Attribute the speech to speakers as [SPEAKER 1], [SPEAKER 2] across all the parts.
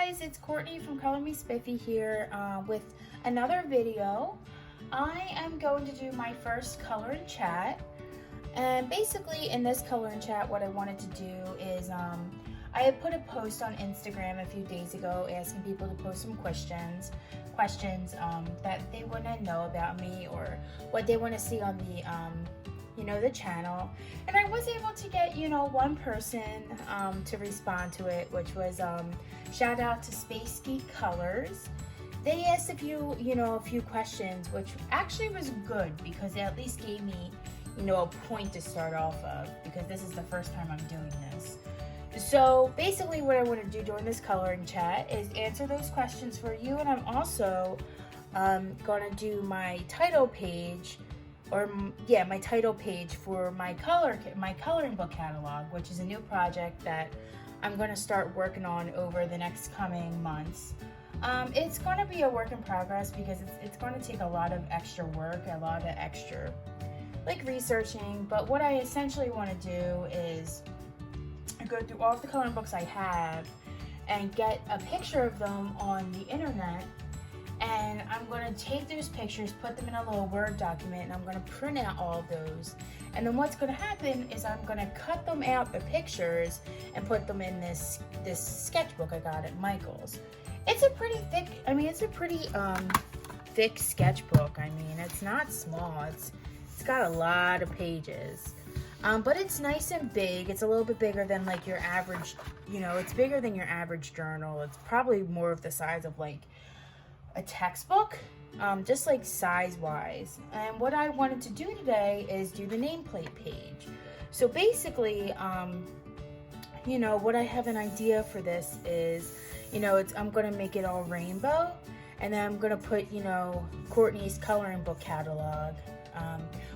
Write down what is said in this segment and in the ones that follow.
[SPEAKER 1] guys, it's Courtney from Color Me Spiffy here with another video. I am going to do my first color and chat, and basically in this color and chat what I wanted to do is I had put a post on Instagram a few days ago asking people to post some questions that they want to know about me or what they want to see on the the channel, and I was able to get one person to respond to it, which was shout out to Space Geek Colors. They asked a few questions, which actually was good because it at least gave me a point to start off of, because this is the first time I'm doing this. So basically what I want to do during this coloring chat is answer those questions for you, and I'm also going to do my title page, my title page for my coloring book catalog, which is a new project that I'm going to start working on over the next coming months. It's going to be a work in progress because it's going to take a lot of extra work, a lot of extra researching, but what I essentially want to do is go through all of the coloring books I have and get a picture of them on the internet, and I'm going to take those pictures, put them in a little Word document, and I'm going to print out all of those. And then what's going to happen is I'm going to cut them out, the pictures, and put them in this sketchbook I got at Michael's. It's a pretty thick, thick sketchbook. I mean, it's not small. It's got a lot of pages. But it's nice and big. It's a little bit bigger than your average, it's bigger than your average journal. It's probably more of the size of a textbook, just size wise. And what I wanted to do today is do the nameplate page. So basically, what I have an idea for this is, I'm gonna make it all rainbow, and then I'm gonna put, Courtney's coloring book catalog.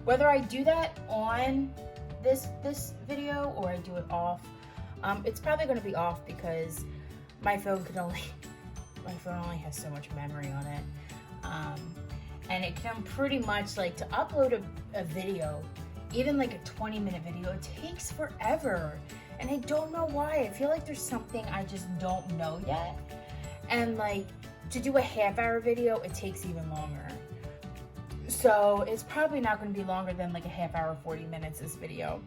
[SPEAKER 1] Whether I do that on this video or I do it off, it's probably going to be off because my phone only has so much memory on it, and it can pretty much to upload a video, even a 20-minute video, it takes forever, and I don't know why. I feel like there's something I just don't know yet, and to do a half-hour video, it takes even longer. So it's probably not going to be longer than a half hour, 40 minutes, this video.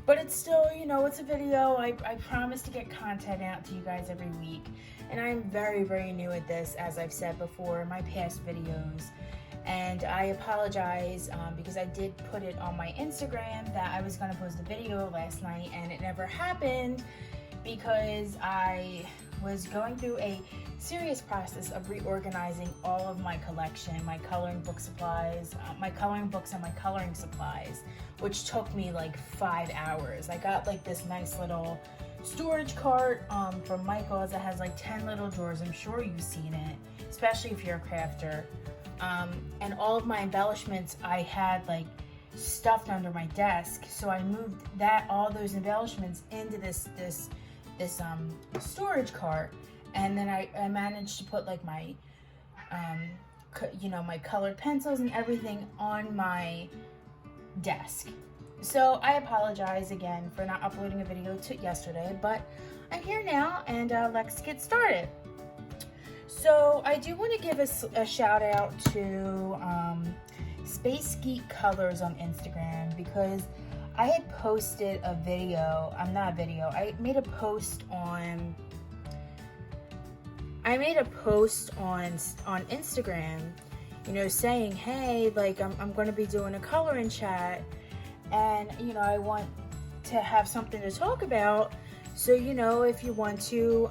[SPEAKER 1] But it's still, it's a video. I promise to get content out to you guys every week. And I'm very, very new at this, as I've said before in my past videos. And I apologize because I did put it on my Instagram that I was going to post a video last night, and it never happened because I was going through a serious process of reorganizing all of my collection, my coloring book supplies, my coloring books and my coloring supplies, which took me 5 hours. I got this nice little storage cart from Michael's that has 10 little drawers. I'm sure you've seen it, especially if you're a crafter. And all of my embellishments I had stuffed under my desk, so I moved all those embellishments into this storage cart, and then I managed to put my my colored pencils and everything on my desk. So I apologize again for not uploading a video yesterday, but I'm here now, and let's get started. So I do want to give a shout out to Space Geek Colors on Instagram, because I had posted a video, I made a post on Instagram, saying, hey, I'm going to be doing a coloring chat, and, I want to have something to talk about. So, if you want to,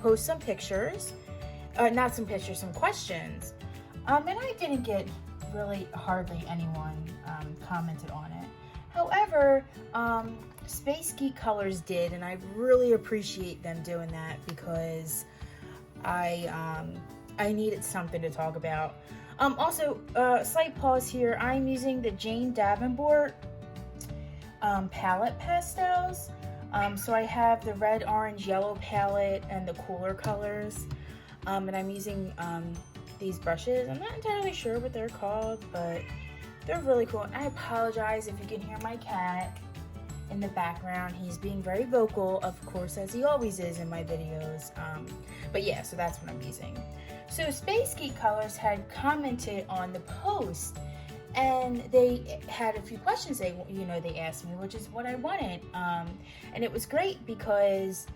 [SPEAKER 1] post some pictures, some questions. And I didn't get hardly anyone commented on it. However, Space Geek Colors did, and I really appreciate them doing that because I needed something to talk about. Also, slight pause here. I'm using the Jane Davenport palette pastels. So I have the red, orange, yellow palette and the cooler colors. And I'm using these brushes. I'm not entirely sure what they're called, but they're really cool. And I apologize if you can hear my cat. in the background. He's being very vocal, of course, as he always is in my videos. But yeah, so that's what I'm using. So Space Geek Colors had commented on the post, and they had a few questions they asked me, which is what I wanted. And it was great because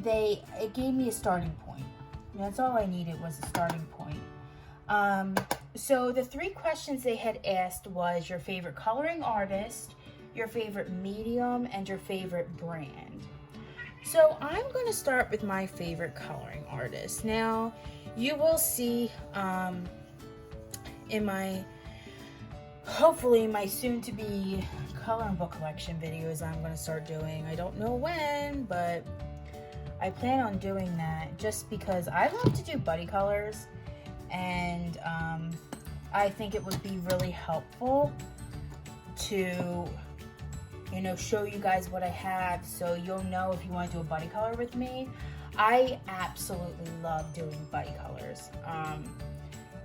[SPEAKER 1] it gave me a starting point. That's all I needed, was a starting point. So the 3 questions they had asked was your favorite coloring artist, your favorite medium, and your favorite brand. So I'm going to start with my favorite coloring artist. Now, you will see in hopefully my soon-to-be coloring book collection videos I'm going to start doing. I don't know when, but I plan on doing that just because I love to do buddy colors, and I think it would be really helpful to show you guys what I have, so you'll know if you want to do a buddy color with me. I absolutely love doing buddy colors.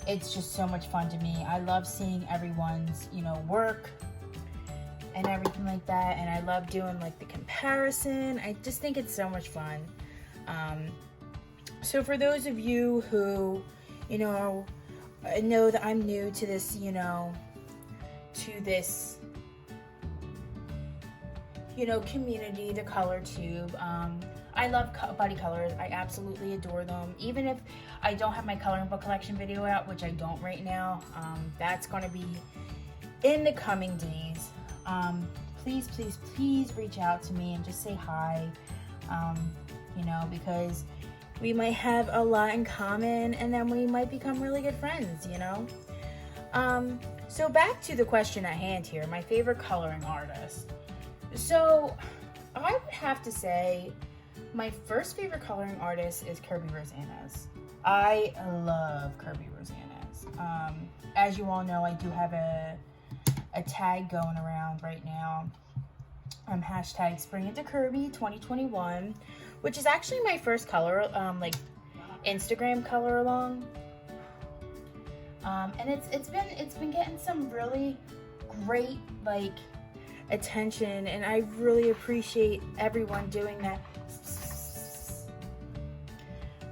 [SPEAKER 1] It's just so much fun to me. I love seeing everyone's work and everything like that, and I love doing like the comparison. I just think it's so much fun. So for those of you who know that I'm new to this community, the color tube, I love buddy colors. I absolutely adore them. Even if I don't have my coloring book collection video out, which I don't right now, that's going to be in the coming days. Please, please, please reach out to me and just say hi, because we might have a lot in common, and then we might become really good friends, So back to the question at hand here, my favorite coloring artist. So I would have to say my first favorite coloring artist is Kirby Rosanas. I love Kirby Rosanas. As you all know, I do have a tag going around right now. Hashtag Spring Into Kirby 2021, which is actually my first color, like Instagram color along. And it's been getting some really great attention, and I really appreciate everyone doing that.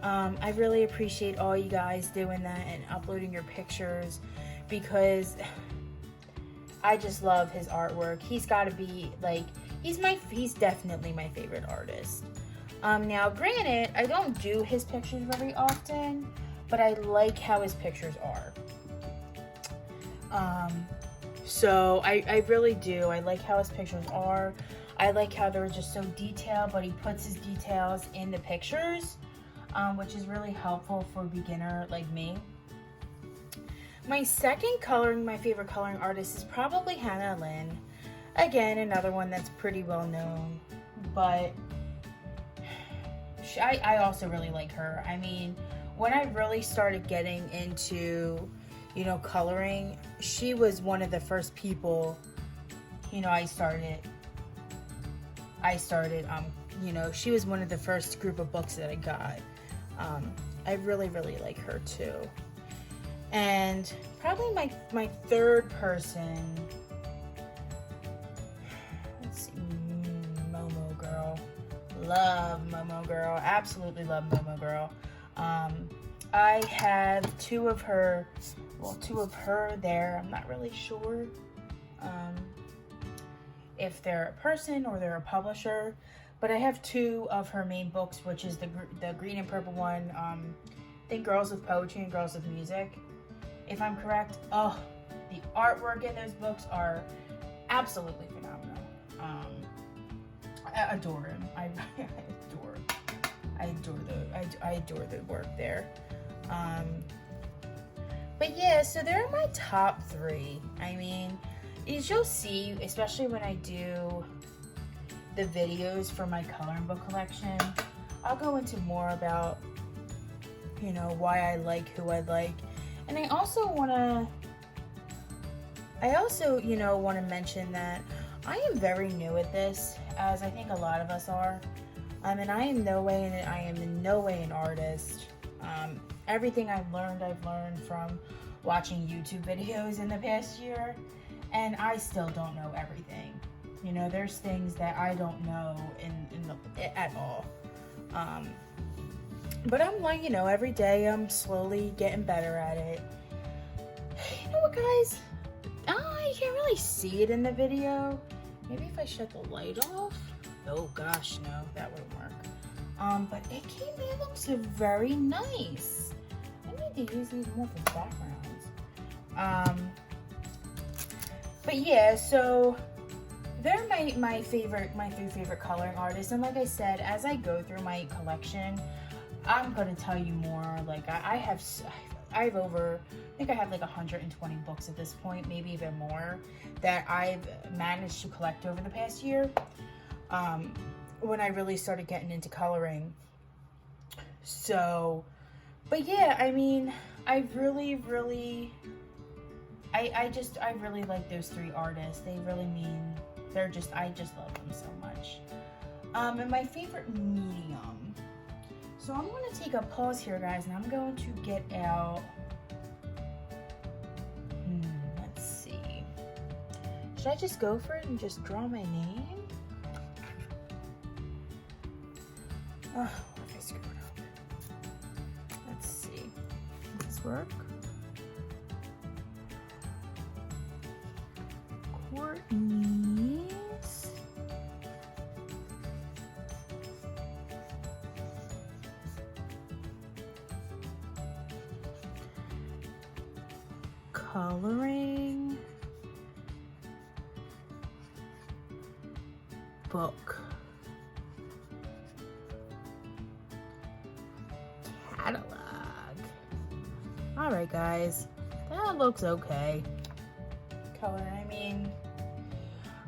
[SPEAKER 1] I really appreciate all you guys doing that and uploading your pictures, because I just love his artwork. He's got to be he's definitely my favorite artist. Now granted, I don't do his pictures very often, but I like how his pictures are. So I really do. I like how his pictures are. I like how they're just so detailed, but he puts his details in the pictures, which is really helpful for a beginner like me. My favorite coloring artist is probably Lynn. Again, another one that's pretty well known, but I also really like her. I mean, when I really started getting into coloring, she was one of the first people I started she was one of the first group of books that I got. I really like her too. And probably my third person, let's see, Momo Girl. Love Momo Girl. Absolutely love Momo Girl. I have two of her there. I'm not really sure if they're a person or they're a publisher, but I have 2 of her main books, which is the green and purple one. I think Girls with Poetry and Girls with Music, if I'm correct. Oh, the artwork in those books are absolutely phenomenal. I adore him. I adore the work there. But yeah, so they're my top 3. I mean, as you'll see, especially when I do the videos for my coloring book collection, I'll go into more about, why I like who I like. And I also want to mention that I am very new at this, as I think a lot of us are. And I am in no way an artist. Everything I've learned from watching YouTube videos in the past year, and I still don't know everything. You know, there's things that I don't know at all. But I'm like, you know, every day I'm slowly getting better at it. You know what, guys? You can't really see it in the video. Maybe if I shut the light off. Oh gosh, no, that wouldn't work. But it looks very nice. I need to use these more for backgrounds. But yeah, so they're my three favorite coloring artists, and like I said, as I go through my collection, I'm gonna tell you more. Like I have over, I think I have like 120 books at this point, maybe even more, that I've managed to collect over the past year. When I really started getting into coloring. So, but yeah, I mean, I really like those three artists. They really mean, I just love them so much. And my favorite medium. So I'm going to take a pause here, guys, and I'm going to get out, let's see. Should I just go for it and just draw my name? Oh, what if I screw it up? Let's see. Does this work? Courtney's coloring book catalog. All right, guys, that looks okay. Color, I mean,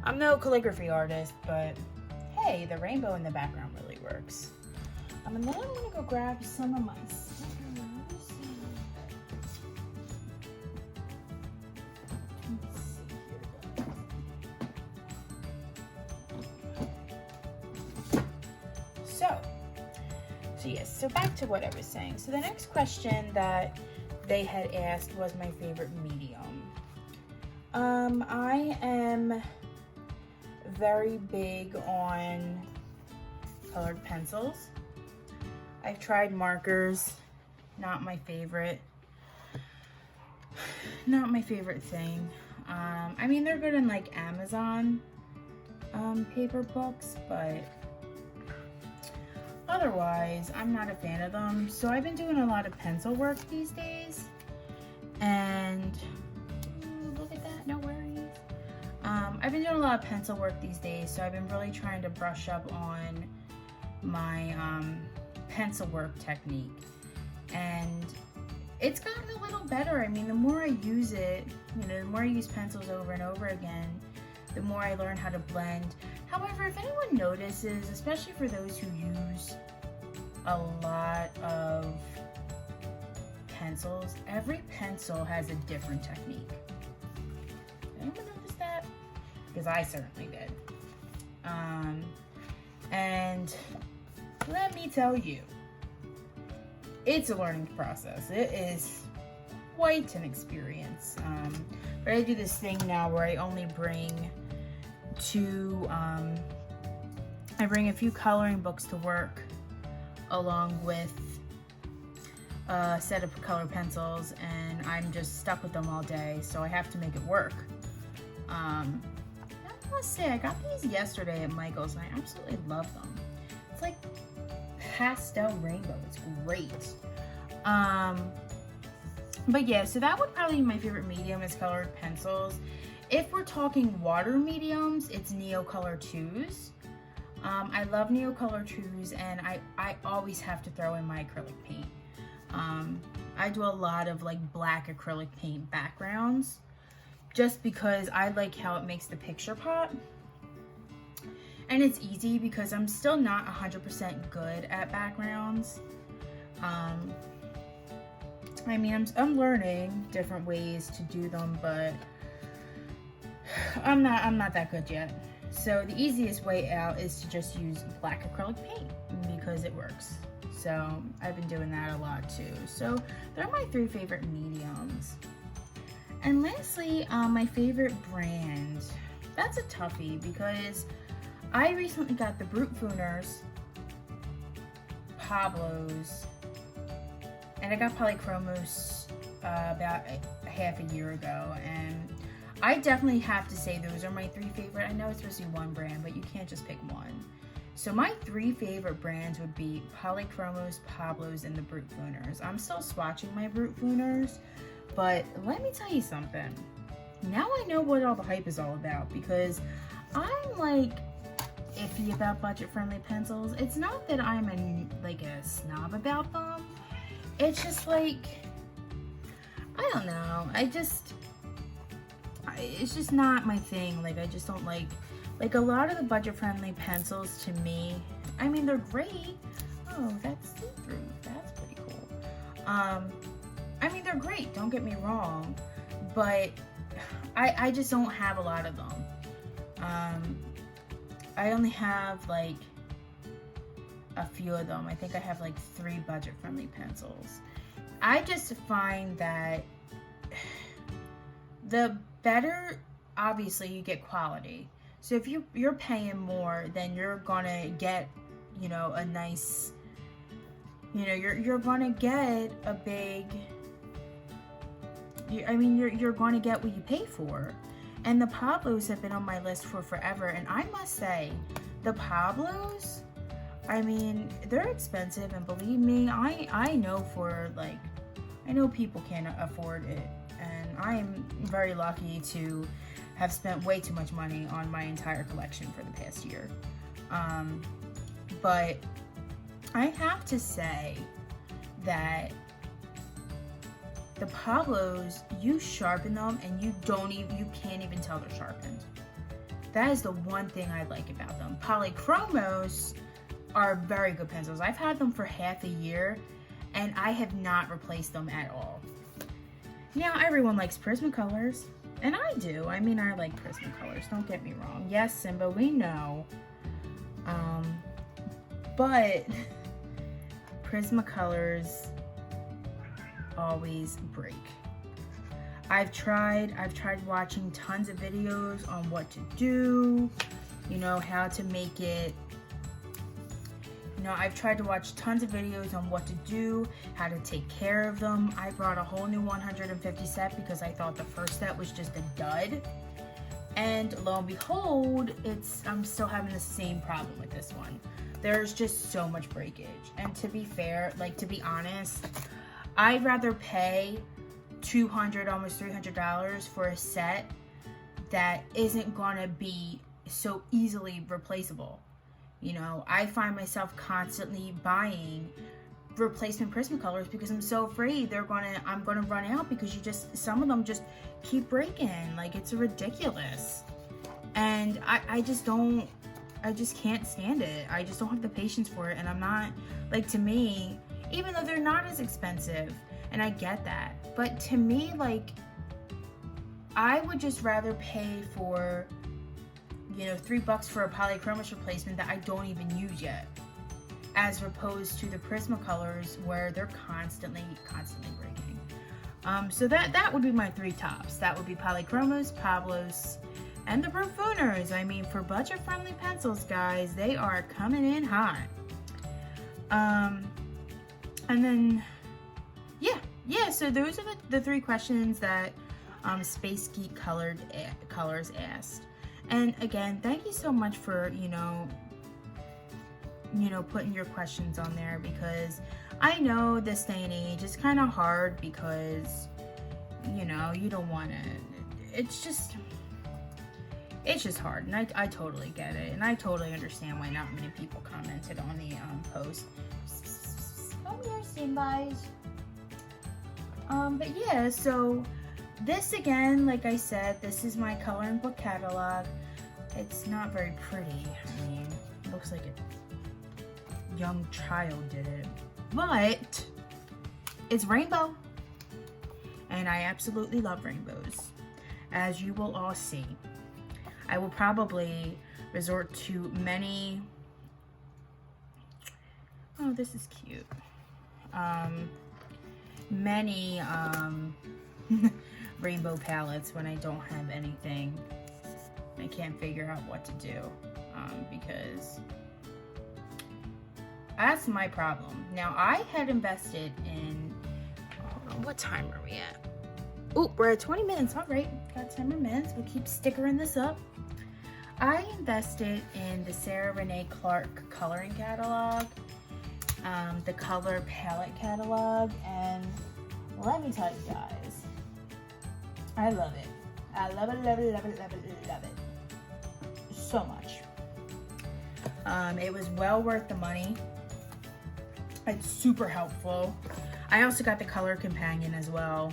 [SPEAKER 1] I'm no calligraphy artist, but hey, the rainbow in the background really works. And then I'm gonna go grab some of my stickers. Let's see here, guys. So yes, so back to what I was saying. So the next question that they had asked was my favorite medium. I am very big on colored pencils. I've tried markers, not my favorite thing. I mean, they're good in like Amazon paper books, but otherwise I'm not a fan of them. So I've been doing a lot of pencil work these days, and look at that, no worries. I've been doing a lot of pencil work these days, so I've been really trying to brush up on my pencil work technique, and it's gotten a little better. I mean, the more I use it, you know, the more I use pencils over and over again, the more I learn how to blend. However, if anyone notices, especially for those who use a lot of pencils, every pencil has a different technique. Anyone notice that? Because I certainly did. And let me tell you, it's a learning process. It is quite an experience. But I do this thing now where I only bring I bring a few coloring books to work along with a set of color pencils, and I'm just stuck with them all day, so I have to make it work. I must say, I got these yesterday at Michael's, and I absolutely love them. It's like pastel rainbow. It's great. But yeah, so that would probably be my favorite medium, is colored pencils. If we're talking water mediums, it's Neocolor 2s. I love Neocolor 2s, and I always have to throw in my acrylic paint. I do a lot of like black acrylic paint backgrounds, just because I like how it makes the picture pop. And it's easy because I'm still not 100% good at backgrounds. I mean, I'm learning different ways to do them, but I'm not that good yet. So the easiest way out is to just use black acrylic paint because it works. So I've been doing that a lot too. So they're my 3 favorite mediums. And lastly, my favorite brand. that's a toughie because I recently got the Brute Fooners, Pablos, and I got Polychromos about half a year ago, and I definitely have to say those are my 3 favorite. I know it's supposed to be one brand, but you can't just pick one. So my 3 favorite brands would be Polychromos, Pablos, and the Brute Fooners. I'm still swatching my Brute Fooners, but let me tell you something. Now I know what all the hype is all about, because I'm like iffy about budget-friendly pencils. It's not that I'm a snob about them. It's just like, I don't know. It's just not my thing. Like, I just don't like a lot of the budget-friendly pencils to me. I mean, they're great. Oh, that's see-through. That's pretty cool. I mean, they're great. Don't get me wrong, but I just don't have a lot of them. I only have like a few of them. I think I have like 3 budget-friendly pencils. I just find that the better, obviously, you get quality. So if you're paying more, then you're gonna get, you know, a nice, you know, you're gonna get a big, I mean, you're gonna get what you pay for. And the Pablos have been on my list for forever, and I must say, the Pablos, I mean, they're expensive, and believe me, I know for, like, I know people can't afford it, and I'm very lucky to have spent way too much money on my entire collection for the past year. But I have to say that the Pablos, you sharpen them and you can't even tell they're sharpened. That is the one thing I like about them. Polychromos are very good pencils. I've had them for half a year and I have not replaced them at all. Now, everyone likes Prismacolors, and I do. I mean, I like Prismacolors, don't get me wrong. Yes, Simba, we know. But Prismacolors always break. I've tried watching tons of videos on what to do, you know, how to make it. You know, I've tried to watch tons of videos on what to do, how to take care of them. I brought a whole new 150 set because I thought the first set was just a dud. And lo and behold, I'm still having the same problem with this one. There's just so much breakage. And to be fair, like, to be honest, I'd rather pay $200, almost $300 for a set that isn't gonna be so easily replaceable. You know, I find myself constantly buying replacement Prismacolors because I'm so afraid I'm gonna run out, because some of them just keep breaking. Like, it's ridiculous. And I just can't stand it. I just don't have the patience for it. And I'm not, like, to me, even though they're not as expensive, and I get that, but to me, like, I would just rather pay for, you know, $3 for a Polychromos replacement that I don't even use yet, as opposed to the Prismacolors where they're constantly breaking. So that would be my 3 tops. That would be Polychromos, Pablos, and the Brute Fooners. I mean, for budget-friendly pencils, guys, they are coming in hot. And then, yeah. So those are the 3 questions that Space Geek Colors asked. And again, thank you so much for, you know, putting your questions on there, because I know this day and age is kind of hard because, you know, you don't want to, it's just hard, and I totally get it, and I totally understand why not many people commented on the post. Come here, Simbas. But yeah, so this, again, like I said, this is my coloring book catalog. It's not very pretty. I mean, it looks like a young child did it, but it's rainbow, and I absolutely love rainbows, as you will all see. I will probably resort to many, oh, this is cute, many rainbow palettes when I don't have anything I can't figure out what to do because that's my problem. Now, I had invested in, hold on, what time are we at? Oh, we're at 20 minutes. All right, got 10 more minutes. We'll keep stickering this up. I invested in the Sarah Renee Clark coloring catalog, the color palette catalog, and let me tell you guys, I love it. I love it, love it, love it, love it, love it so much. It was well worth the money. It's super helpful. I also got the color companion as well.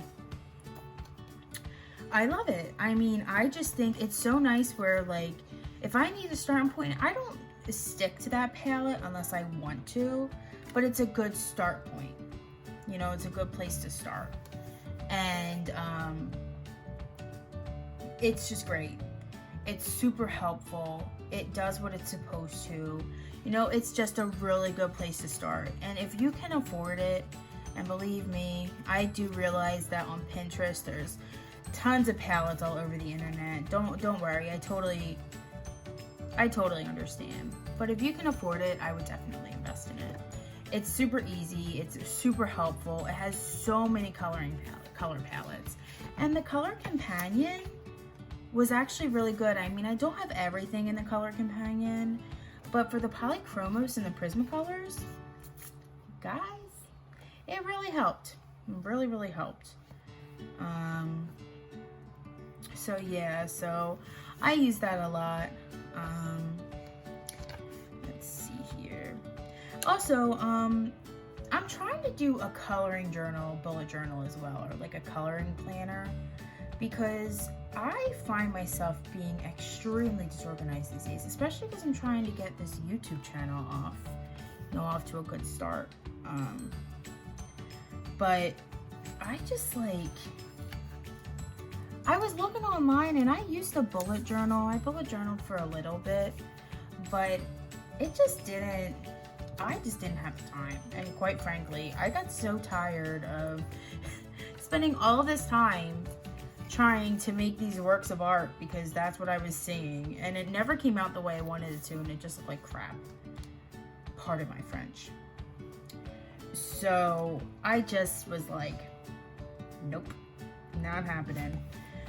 [SPEAKER 1] I love it. I mean, I just think it's so nice where, like, if I need a starting point, I don't stick to that palette unless I want to, but it's a good start point. You know, it's a good place to start. And it's just great. It's super helpful. It does what it's supposed to. You know, it's just a really good place to start. And if you can afford it, and believe me, I do realize that on Pinterest there's tons of palettes all over the internet. Don't worry, I totally understand. But if you can afford it, I would definitely invest in it. It's super easy, it's super helpful. It has so many color palettes. And the color companion was actually really good. I mean, I don't have everything in the color companion, but for the polychromos and the Prismacolors, guys, it really helped. It really, really helped. So yeah, so I use that a lot. Let's see here. Also, I'm trying to do a coloring journal, bullet journal as well, or like a coloring planner, because I find myself being extremely disorganized these days, especially because I'm trying to get this YouTube channel off to a good start. But I just I was looking online and I used a bullet journal. I bullet journaled for a little bit, but it just didn't, I just didn't have the time. And quite frankly, I got so tired of spending all this time trying to make these works of art because that's what I was seeing, and it never came out the way I wanted it to, and it just looked like crap. Pardon my French. So I just was like, nope, not happening.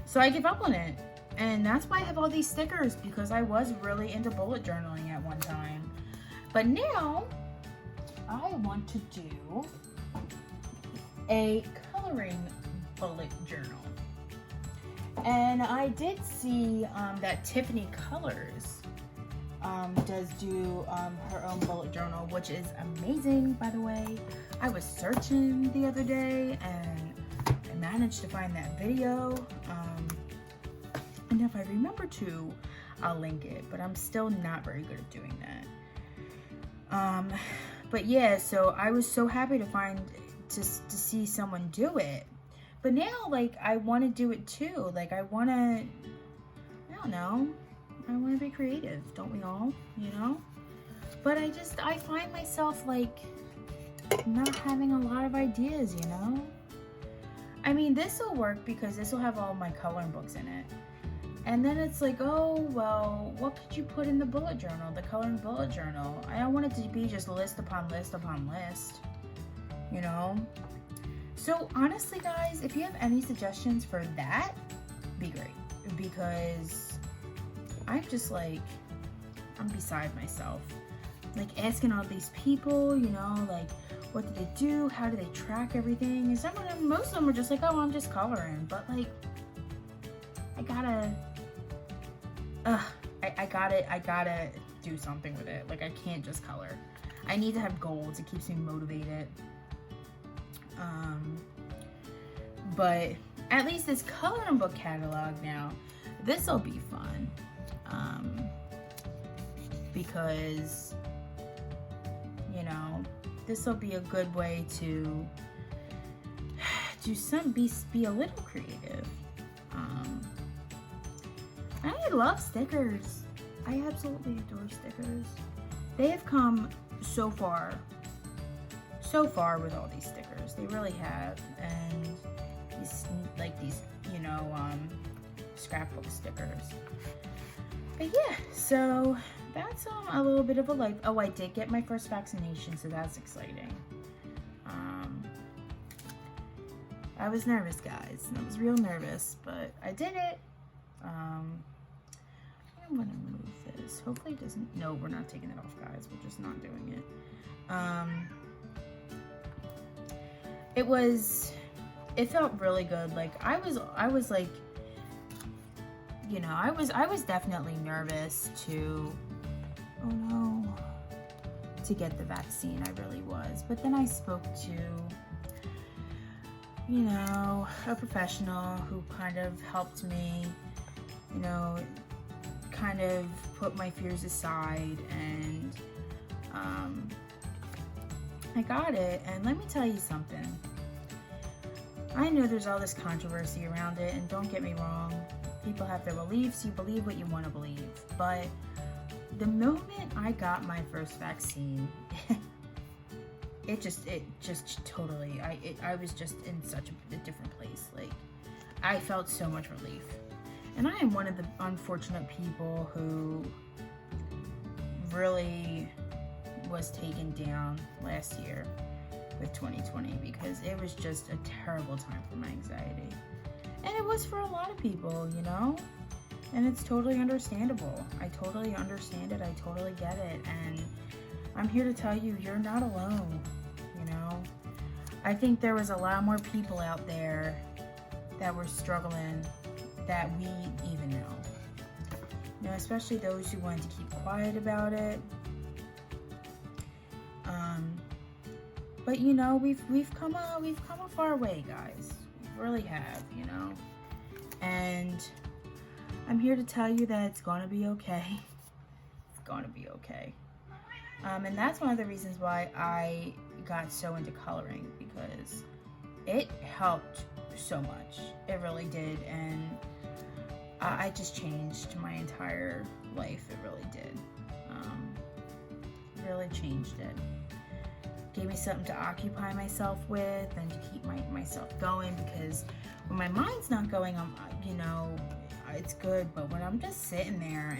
[SPEAKER 1] So I give up on it, and that's why I have all these stickers, because I was really into bullet journaling at one time. But now I want to do a coloring bullet journal. And I did see that Tiffany Colors does do her own bullet journal, which is amazing, by the way. I was searching the other day and I managed to find that video. And if I remember to, I'll link it, but I'm still not very good at doing that. But yeah, so I was so happy to see someone do it. But now, like, I want to do it too. Like, I want to, I don't know, I want to be creative, don't we all, you know? But I find myself, like, not having a lot of ideas, you know? I mean, this will work because this will have all my coloring books in it. And then it's like, oh, well, what could you put in the bullet journal, the coloring bullet journal? I don't want it to be just list upon list upon list, you know? So honestly, guys, if you have any suggestions for that, be great, because I'm just like, I'm beside myself. Like, asking all these people, you know, like, what do they do? How do they track everything? And some of them, most of them are just like, oh, I'm just coloring. But like, I gotta do something with it. Like, I can't just color. I need to have goals. It keeps me motivated. But at least this coloring book catalog now, this will be fun. Because, you know, this will be a good way to do be a little creative. I love stickers. I absolutely adore stickers. They have come so far with all these stickers. They really have. And these, you know, scrapbook stickers. But yeah, so that's a little bit of a life. Oh, I did get my first vaccination, so that's exciting. I was nervous, guys. I was real nervous, but I did it. I'm gonna move this. Hopefully it doesn't. No, we're not taking it off, guys. We're just not doing it. It felt really good. Like I was like, you know, I was definitely nervous to, oh no, to get the vaccine. I really was. But then I spoke to, you know, a professional who kind of helped me, you know, kind of put my fears aside, and I got it. And let me tell you something. I know there's all this controversy around it, and don't get me wrong, people have their beliefs. You believe what you want to believe. But the moment I got my first vaccine, it just totally, I was just in such a different place. Like, I felt so much relief. And I am one of the unfortunate people who really was taken down last year with 2020, because it was just a terrible time for my anxiety. And it was for a lot of people, you know? And it's totally understandable. I totally understand it. I totally get it. And I'm here to tell you, you're not alone, you know? I think there was a lot more people out there that were struggling that we even know. You know, especially those who wanted to keep quiet about it. But you know, we've come a far way, guys. We really have, you know. And I'm here to tell you that it's gonna be okay. It's gonna be okay. And that's one of the reasons why I got so into coloring, because it helped so much. It really did. And I just changed my entire life. It really did. Really changed it. Gave me something to occupy myself with and to keep myself going, because when my mind's not going, you know, it's good, but when I'm just sitting there,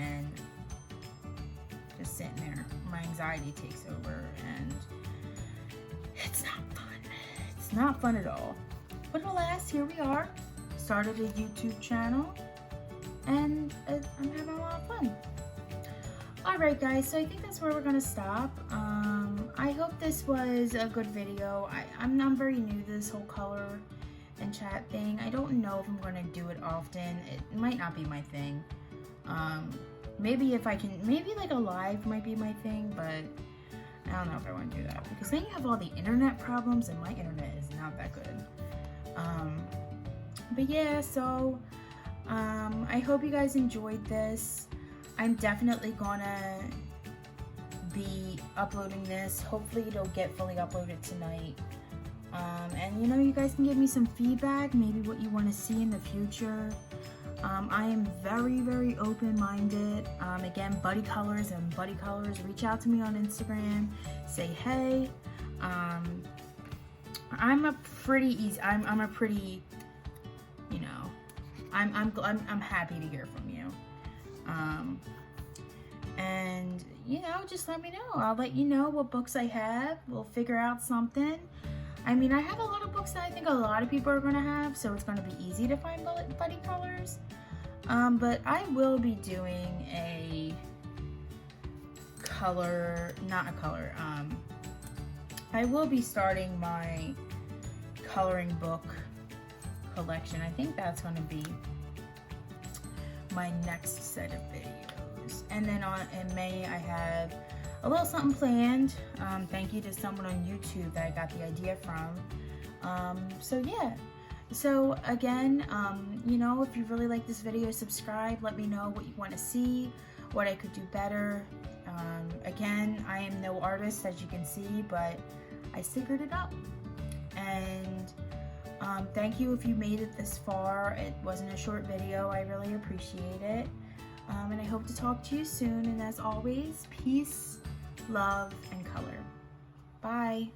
[SPEAKER 1] my anxiety takes over, and it's not fun. It's not fun at all. But alas, here we are. Started a YouTube channel, and I'm having a lot of fun. Alright guys, so I think that's where we're gonna stop. I hope this was a good video. I'm not very new to this whole color and chat thing. I don't know if I'm gonna do it often. It might not be my thing. Maybe if I can, maybe like a live might be my thing, but I don't know if I want to do that, because then you have all the internet problems, and my internet is not that good. But yeah, so I hope you guys enjoyed this. I'm definitely gonna be uploading this. Hopefully it'll get fully uploaded tonight. And you know, you guys can give me some feedback, maybe what you want to see in the future. I am very, very open-minded. Again, Buddy Colors, reach out to me on Instagram, say hey. I'm a pretty, you know, I'm happy to hear from you. And you know, just let me know. I'll let you know what books I have. We'll figure out something. I mean, I have a lot of books that I think a lot of people are going to have, so it's going to be easy to find Buddy Colors. But I will be doing I will be starting my coloring book collection. I think that's going to be my next set of videos. And then in May, I have a little something planned. Thank you to someone on YouTube that I got the idea from. So yeah. So again, you know, if you really like this video, subscribe. Let me know what you want to see, what I could do better. Again, I am no artist, as you can see, but I figured it out. And thank you if you made it this far. It wasn't a short video. I really appreciate it. And I hope to talk to you soon. And as always, peace, love, and color. Bye.